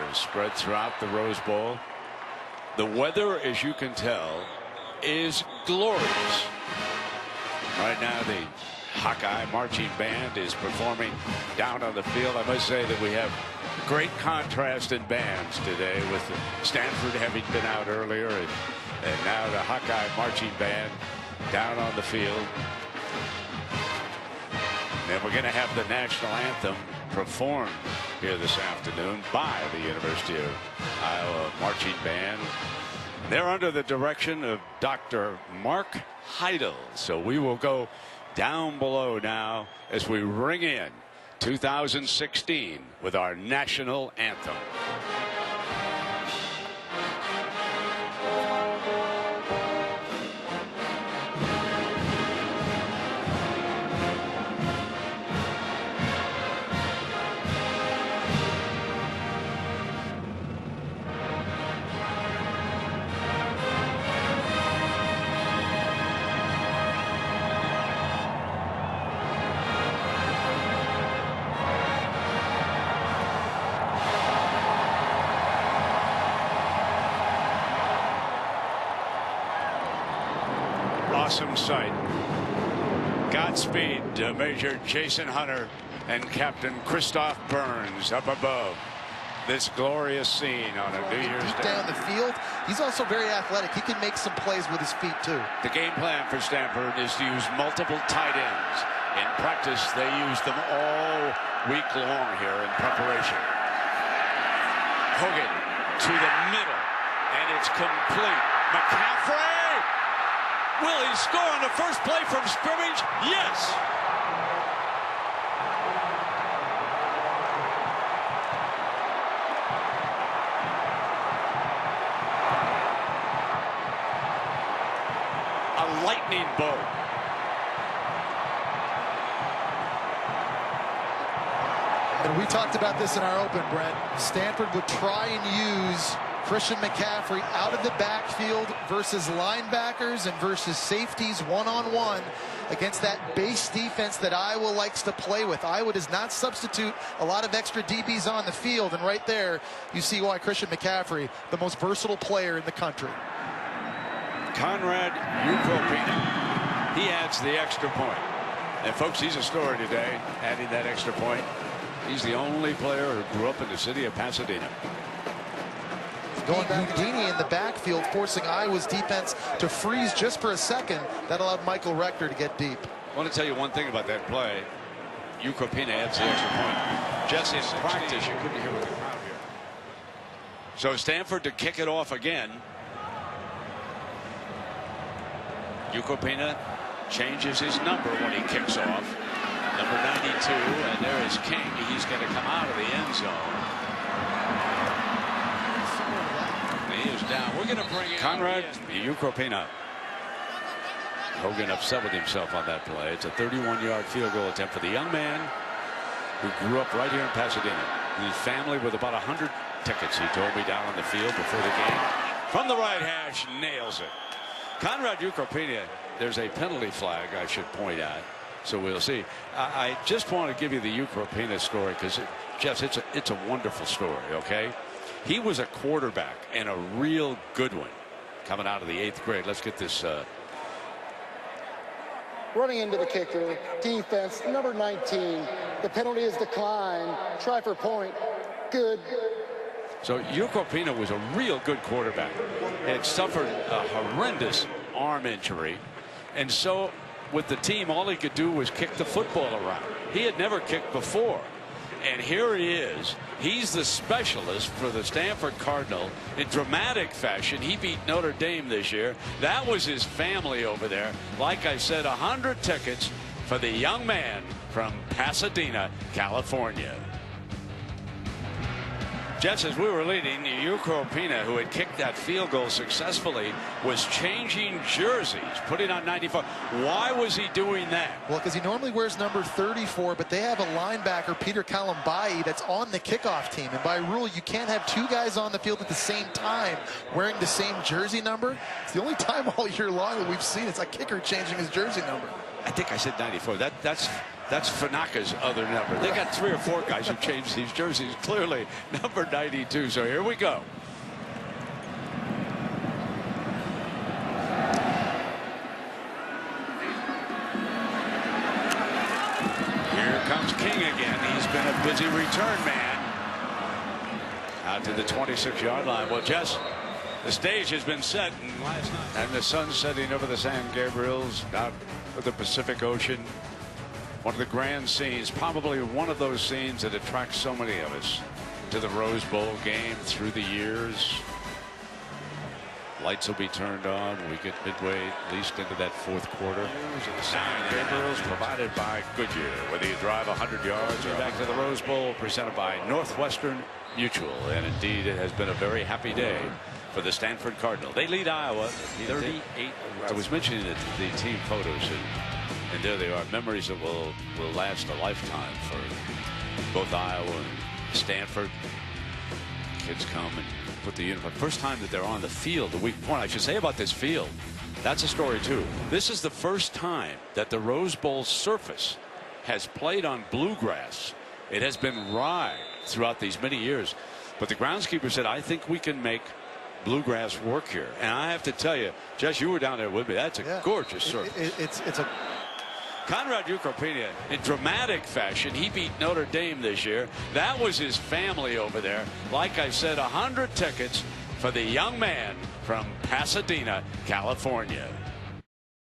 banners spread throughout the Rose Bowl. The weather, as you can tell, is glorious. Right now, the Hawkeye Marching Band is performing down on the field. I must say that we have great contrast in bands today, with Stanford having been out earlier, and now the Hawkeye Marching Band down on the field. And we're going to have the national anthem performed here this afternoon by the University of Iowa Marching Band. They're under the direction of Dr. Mark Heidel. So we will go down below now as we ring in 2016 with our national anthem. Awesome sight. Godspeed to Major Jason Hunter and Captain Christoph Burns up above this glorious scene on a New Year's Day. Down the field, he's also very athletic. He can make some plays with his feet too. The game plan for Stanford is to use multiple tight ends. In practice, they use them all week long here in preparation. Hogan to the middle, and it's complete. McCaffrey! Will he score on the first play from scrimmage? Yes! A lightning bolt. And we talked about this in our open, Brent. Stanford would try and use Christian McCaffrey out of the backfield versus linebackers and versus safeties one-on-one against that base defense that Iowa likes to play with. Iowa does not substitute a lot of extra DBs on the field, and right there you see why Christian McCaffrey, the most versatile player in the country. Conrad Ukropina, he adds the extra point. And folks, he's a story today, adding that extra point. He's the only player who grew up in the city of Pasadena. Going Houdini in the backfield, forcing Iowa's defense to freeze just for a second. That allowed Michael Rector to get deep. I want to tell you one thing about that play. Ukropina adds the extra point. Just in practice, you couldn't hear with the crowd here. So Stanford to kick it off again. Ukropina changes his number when he kicks off. Number 92, and there is King. He's going to come out of the end zone. Down. We're going to bring in Conrad Ukropina. Hogan upset with himself on that play. It's a 31-yard field goal attempt for the young man who grew up right here in Pasadena. His family with about 100 tickets, he told me, down on the field before the game. From the right hash, nails it. Conrad Ukropina, there's a penalty flag, I should point out. So we'll see. I just want to give you the Ukropina story because, Jeff, it's a wonderful story, okay? He was a quarterback and a real good one coming out of the 8th grade. Let's get this. Running into the kicker, defense, number 19. The penalty is declined. Try for point. Good. So Ukropina was a real good quarterback. Had suffered a horrendous arm injury. And so with the team, all he could do was kick the football around. He had never kicked before. And here he is. He's the specialist for the Stanford Cardinal in dramatic fashion. He beat Notre Dame this year. That was his family over there. Like I said, 100 tickets for the young man from Pasadena, California. Just as we were leading, Ukropina, who had kicked that field goal successfully, was changing jerseys, putting on 94. Why was he doing that? Well, because he normally wears number 34, but they have a linebacker, Peter Kalambai, that's on the kickoff team. And by rule, you can't have two guys on the field at the same time wearing the same jersey number. It's the only time all year long that we've seen it's a kicker changing his jersey number. I think I said 94. That's That's Fanaka's other number. They got 3 or 4 guys who changed these jerseys. Clearly, number 92. So here we go. Here comes King again. He's been a busy return man. Out to the 26-yard line. Well, Jess, the stage has been set, and the sun's setting over the San Gabriels out of the Pacific Ocean. One of the grand scenes, probably one of those scenes that attracts so many of us to the Rose Bowl game through the years. Lights will be turned on. We get midway, at least into that fourth quarter. The San Gabriels provided by Goodyear. Whether you drive 100 yards or back to the Rose Bowl, presented by Northwestern Mutual. And indeed, it has been a very happy day for the Stanford Cardinal. They lead Iowa 38. I was mentioning the team photos, and there they are, memories that will last a lifetime for both Iowa and Stanford. Kids come and put the uniform. First time that they're on the field the week before. I should say about this field, that's a story too. This is the first time that the Rose Bowl surface has played on bluegrass. It has been rye throughout these many years, but the groundskeeper said, I think we can make bluegrass work here. And I have to tell you, Jess, you were down there with me. That's a gorgeous surface. It's a Conrad Ukropina, in dramatic fashion, he beat Notre Dame this year. That was his family over there. Like I said, 100 tickets for the young man from Pasadena, California.